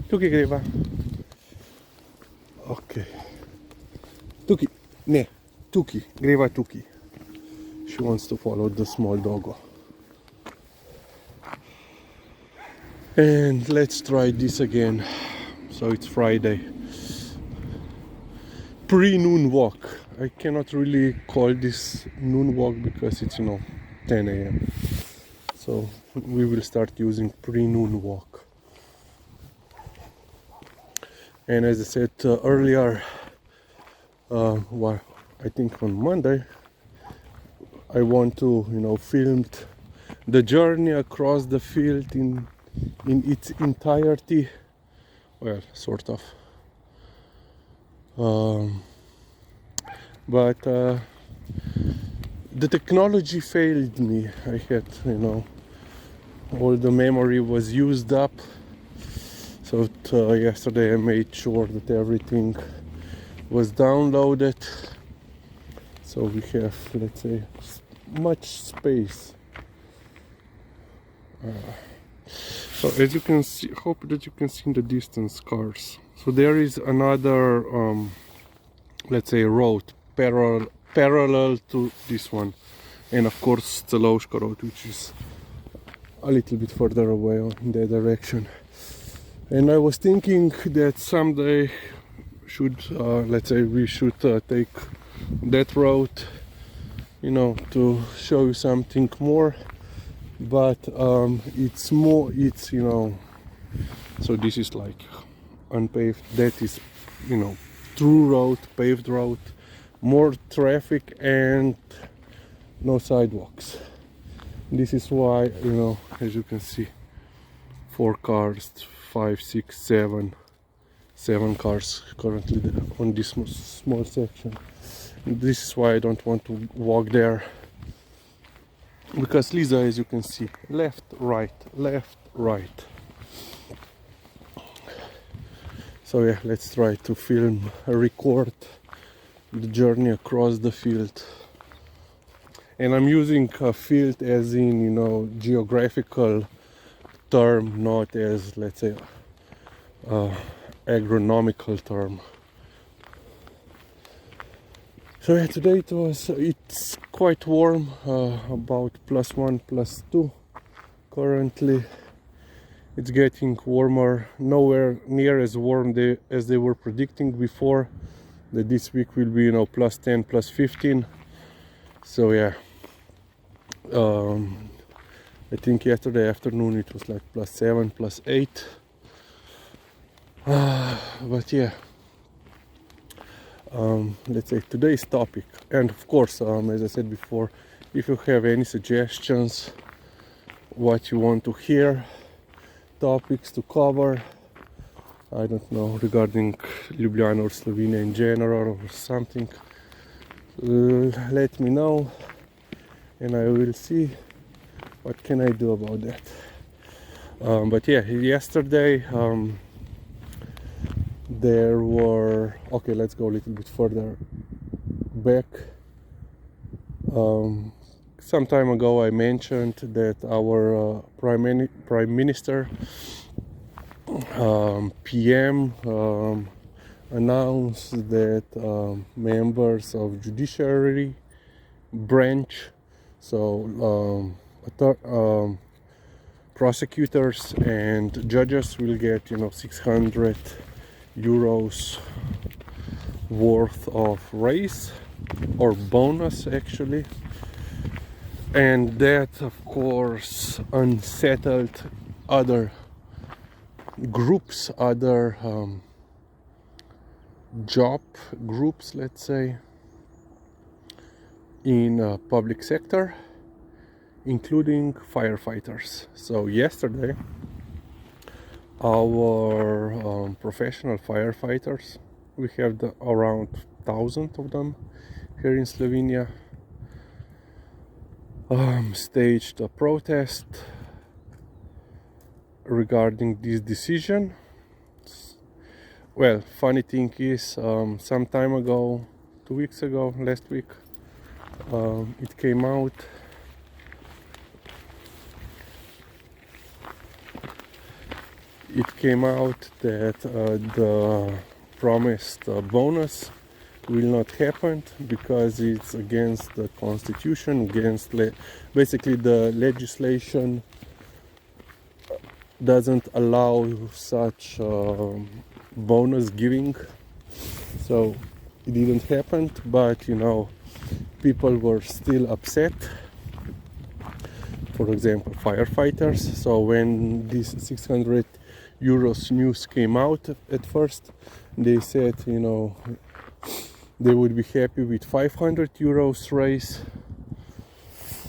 Tuki greva. Ok. Tuki. Ne. Tuki. Greva Tuki. She wants to follow the small doggo. And let's try this again. So it's Friday. Pre-noon walk. I cannot really call this noon walk because it's 10 a.m. So we will start using pre-noon walk. And as I said earlier, I think on Monday, I want to film the journey across the field in its entirety. Well, sort of. But the technology failed me. I had, all the memory was used up. So yesterday I made sure that everything was downloaded. So we have, let's say, much space. So as you can see, hope that you can see in the distance cars. So there is another, let's say, road parallel to this one, and of course the Ložka road, which is a little bit further away in that direction. And I was thinking that someday let's say we should take that road, to show you something more. But it's so this is like unpaved, that is true road, paved road, more traffic and no sidewalks. This is why, as you can see, 4 cars, 5, 6, 7 cars currently on this small section. This is why I don't want to walk there, because Liza, as you can see, left, right. So yeah, let's try to record the journey across the field. And I'm using a field as in, geographical term, not as, let's say, agronomical term. So yeah, today it's quite warm, about +1, +2. Currently it's getting warmer, nowhere near as warm as they were predicting before, that this week will be +10, +15. So yeah, I think yesterday afternoon it was like +7, +8. But yeah, let's say today's topic, and of course, as I said before, if you have any suggestions, what you want to hear, topics to cover, I don't know, regarding Ljubljana or Slovenia in general or something, let me know and I will see what can I do about that. But yeah, yesterday there were, okay, let's go a little bit further back. Some time ago I mentioned that our Prime Minister, PM, announced that members of judiciary branch, so prosecutors and judges will get 600 euros worth of raise or bonus actually, and that of course unsettled other groups, other job groups, let's say, in public sector, including firefighters. So yesterday our professional firefighters, we have around 1,000 of them here in Slovenia, staged a protest regarding this decision. Well, funny thing is, some time ago, 2 weeks ago, last week, it came out it came out that the promised bonus will not happen because it's against the constitution, against basically the legislation doesn't allow such bonus giving, so it didn't happen. But you know, people were still upset. For example, firefighters. So when this 600 euros news came out at first, they said, you know, they would be happy with 500 euros raise.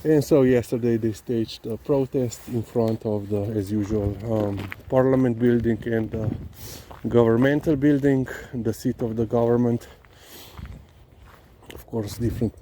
And so yesterday they staged a protest in front of the, as usual, parliament building and the governmental building, the seat of the government. Of course, different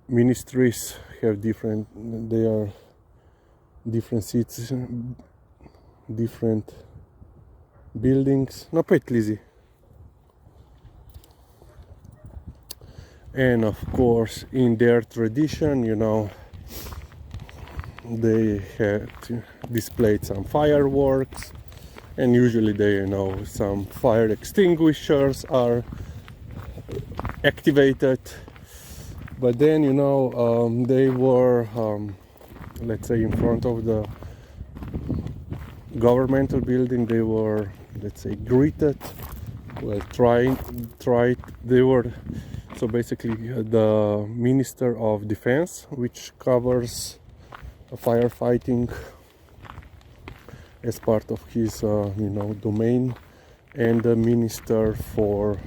ministries have different, they are different seats, different buildings. No, pet Lizzie. And of course, in their tradition, you know, they had displayed some fireworks, and usually they, you know, some fire extinguishers are activated. But then, you know, they were, let's say, in front of the governmental building. They were, let's say, greeted. Well, they were. So basically, the Minister of Defense, which covers firefighting as part of his, you know, domain, and the Minister for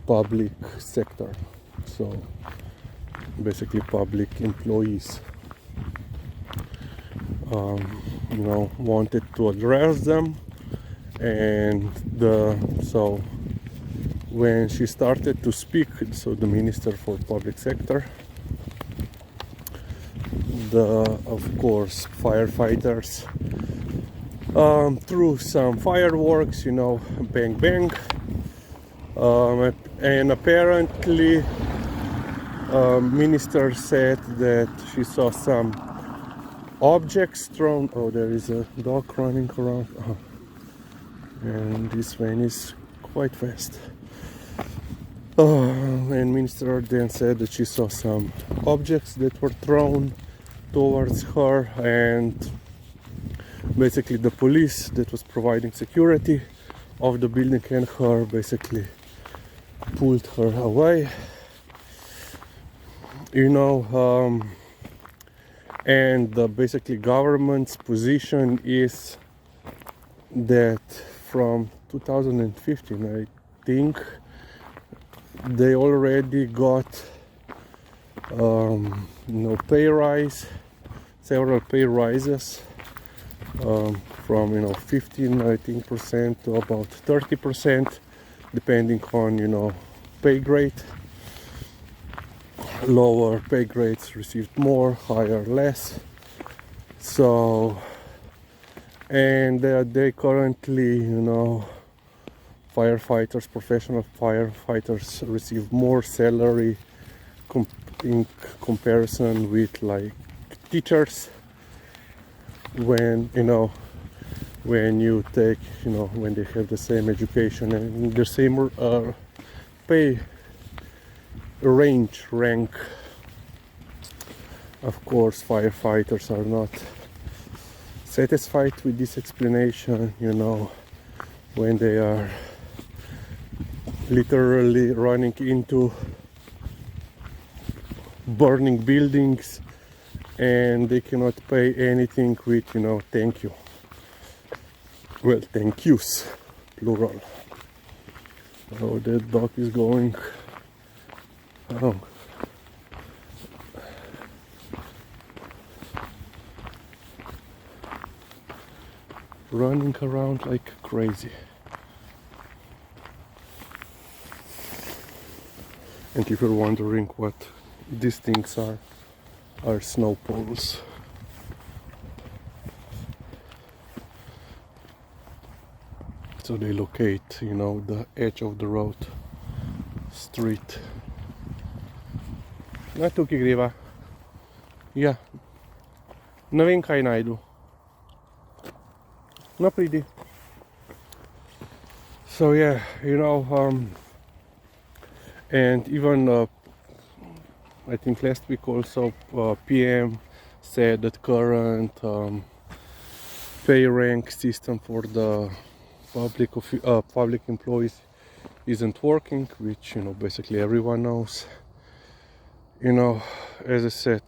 public sector, so basically public employees, you know, wanted to address them. And so when she started to speak, so the Minister for public sector, of course, firefighters threw some fireworks, you know, bang bang. And apparently, minister said that she saw some objects thrown. Oh, there is a dog running around. Oh. And this van is quite fast. And minister then said that she saw some objects that were thrown towards her, and basically the police that was providing security of the building and her basically pulled her away, you know. And basically government's position is that from 2015, I think, they already got you know, pay rise, several pay rises, from, you know, 15, I think, percent to about 30%, depending on, you know, pay grade. Lower pay grades received more, higher less. So, and they currently, you know, firefighters, professional firefighters, receive more salary in comparison with like teachers. When, you know, when you take, you know, when they have the same education and the same pay rank. Of course, firefighters are not satisfied with this explanation, you know, when they are literally running into burning buildings and they cannot pay anything with, you know, thank you. Well, thank yous, plural. Oh, that dog is going. Oh. Running around like crazy. And if you're wondering what these things are snow poles. So they locate, you know, the edge of the road, street. Na tukaj greva. Yeah. Nu vin kaj najdu. No pridi. So yeah, you know, and even I think last week also PM said that current pay rank system for the public employees isn't working, which, you know, basically everyone knows. You know, as I said,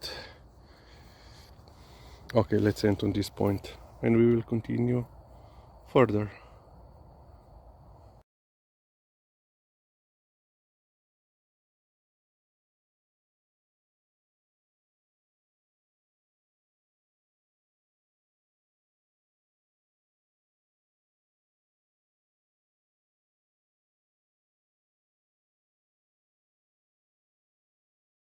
okay, let's end on this point and we will continue further.